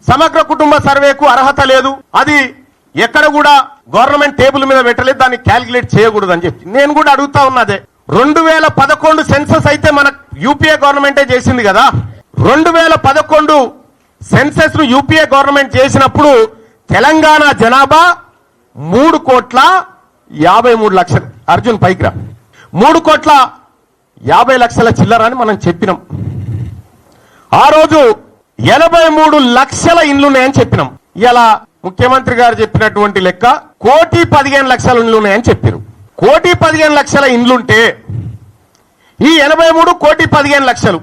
సమగ్ర కుటుంబ సర్వేకు అర్హత లేదు, అది ఎక్కడ కూడా గవర్నమెంట్ టేబుల్ మీద పెట్టలేదు, దాన్ని క్యాలిక్యులేట్ చేయకూడదు అని చెప్పి నేను కూడా అడుగుతా ఉన్నదే. 2011 సెన్సస్ అయితే మన యూపీఏ గవర్నమెంటే చేసింది కదా. 2011 సెన్సస్ ను యూపీఏ గవర్నమెంట్ చేసినప్పుడు తెలంగాణ జనాభా 3,53,00,000. అర్జున్ పైకిరా. 3,50,00,000 చిల్లర అని మనం చెప్పినాం. ఆ రోజు 83 లక్షల ఇండ్లున్నాయని చెప్పినాం. ఇలా ముఖ్యమంత్రి గారు చెప్పినటువంటి లెక్క 1,15,00,000 ఇండ్లున్నాయని చెప్పారు. 1,15,00,000 ఇండ్లుంటే ఈ 83 1,15,00,000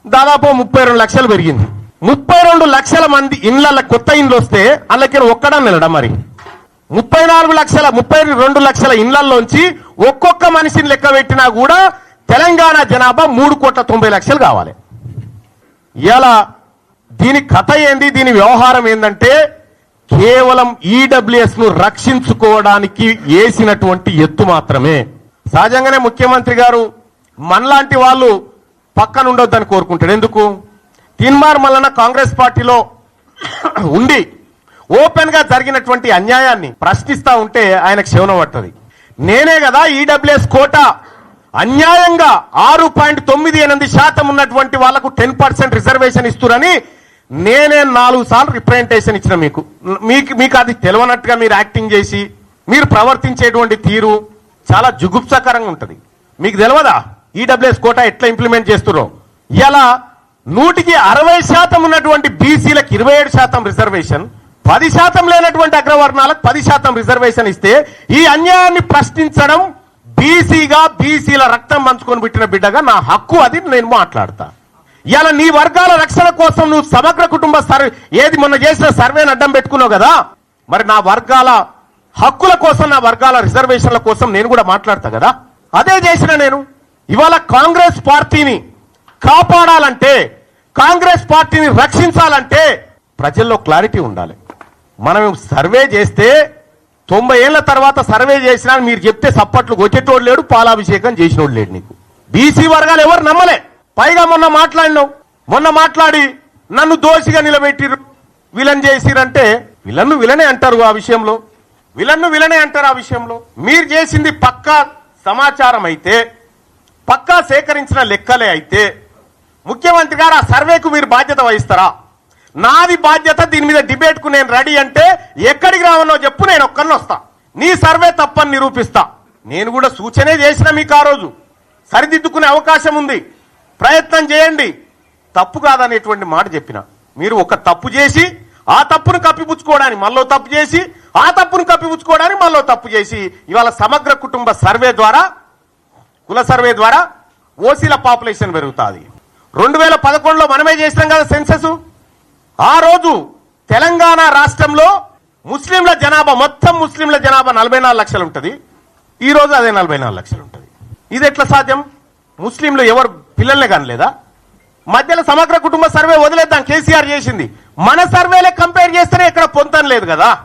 దాదాపు 32 లక్షలు పెరిగింది. 32 లక్షల మంది ఇండ్ల కొత్త ఇండ్లు వస్తే అందులోకి ఒక్కడని నిలడా మరి 32 లక్షల ఇండ్లలోంచి ఒక్కొక్క మనిషిని లెక్క పెట్టినా కూడా తెలంగాణ జనాభా 3,90,00,000 కావాలి. ఇలా దీని కథ ఏంది, దీని వ్యవహారం ఏంటంటే కేవలం ఈడబ్ల్యూఎస్ ను రక్షించుకోవడానికి వేసినటువంటి ఎత్తు మాత్రమే. సహజంగానే ముఖ్యమంత్రి గారు మనలాంటి వాళ్ళు పక్కన ఉండొద్దని కోరుకుంటాడు. ఎందుకు? తీన్మార్ మల్లన్న కాంగ్రెస్ పార్టీలో ఉండి ఓపెన్ గా జరిగినటువంటి అన్యాయాన్ని ప్రశ్నిస్తా ఉంటే ఆయనకు శవనం పడుతుంది. నేనే కదా ఈడబ్ల్యూఎస్ కోటా అన్యాయంగా 6.98% ఉన్నటువంటి వాళ్లకు 10% రిజర్వేషన్ ఇస్తురని నేనే 4 సార్లు రిప్రజెంటేషన్ ఇచ్చిన. మీకు అది తెలియనట్టుగా మీరు యాక్టింగ్ చేసి మీరు ప్రవర్తించేటువంటి తీరు చాలా జుగుప్సకరంగా ఉంటుంది. మీకు తెలియదా ఈడబ్ల్యూఎస్ కోటా ఎట్లా ఇంప్లిమెంట్ చేస్తున్నారో? ఇలా 160% ఉన్నటువంటి బీసీలకు 27% రిజర్వేషన్, 10% లేనటువంటి అగ్రవర్ణాలకు 10% రిజర్వేషన్ ఇస్తే ఈ అన్యాయాన్ని ప్రశ్నించడం బీసీగా, బీసీల రక్తం పంచుకొని పెట్టిన బిడ్డగా నా హక్కు, అది నేను మాట్లాడతా. ఇలా నీ వర్గాల రక్షణ కోసం నువ్వు సమగ్ర కుటుంబ సర్వే ఏది మొన్న చేసిన సర్వేని అడ్డం పెట్టుకున్నావు కదా, మరి నా వర్గాల హక్కుల కోసం, నా వర్గాల రిజర్వేషన్ల కోసం నేను కూడా మాట్లాడతా కదా. అదే చేసిన నేను. ఇవాళ కాంగ్రెస్ పార్టీని కాపాడాలంటే, కాంగ్రెస్ పార్టీని రక్షించాలంటే ప్రజల్లో క్లారిటీ ఉండాలి. మనం సర్వే చేస్తే 90 ఏళ్ల తర్వాత సర్వే చేసినా మీరు చెప్తే సప్పట్లు కొట్టేటోడు లేడు, పాలాభిషేకం చేసినోడు లేడు. నీకు బీసీ వర్గాలు ఎవరు నమ్మలే. పైగా మొన్న మాట్లాడి నన్ను దోషిగా నిలబెట్టిరు, విలన్ చేసిరంటే విలనే అంటారు. ఆ విషయంలో విలనే అంటారు. ఆ విషయంలో మీరు చేసింది పక్కా సమాచారం అయితే, పక్కా సేకరించిన లెక్కలే అయితే ముఖ్యమంత్రి గారు ఆ సర్వేకు మీరు బాధ్యత వహిస్తారా? నాది బాధ్యత, దీని మీద డిబేట్కు నేను రెడీ అంటే ఎక్కడికి రావనో చెప్పు, నేను ఒక్కరిని వస్తా. నీ సర్వే తప్పని నిరూపిస్తా. నేను కూడా సూచనే చేసిన మీకు, ఆ రోజు సరిదిద్దుకునే అవకాశం ఉంది, ప్రయత్నం చేయండి, తప్పు కాదనేటువంటి మాట చెప్పిన. మీరు ఒక తప్పు చేసి ఆ తప్పును కప్పిపుచ్చుకోవడానికి మళ్ళీ తప్పు చేసి, ఆ తప్పును కప్పిపుచ్చుకోవడానికి మళ్ళీ తప్పు చేసి ఇవాళ సమగ్ర కుటుంబ సర్వే ద్వారా, కుల సర్వే ద్వారా ఓసీల పాపులేషన్ పెరుగుతుంది. 2011లో మనమే చేసినాం కదా సెన్సస్. ఆ రోజు తెలంగాణ రాష్ట్రంలో ముస్లింల జనాభా, మొత్తం ముస్లింల జనాభా 44 లక్షలు ఉంటుంది. ఈ రోజు అదే 44 లక్షలు ఉంటుంది. ఇది ఎట్లా సాధ్యం? ముస్లింలు ఎవరు పిల్లల్నే కానలేదా? మధ్యలో సమగ్ర కుటుంబ సర్వే వదిలేద్దాం, కేసీఆర్ చేసింది. మన సర్వేలే కంపేర్ చేస్తేనే ఇక్కడ పొందడం లేదు కదా.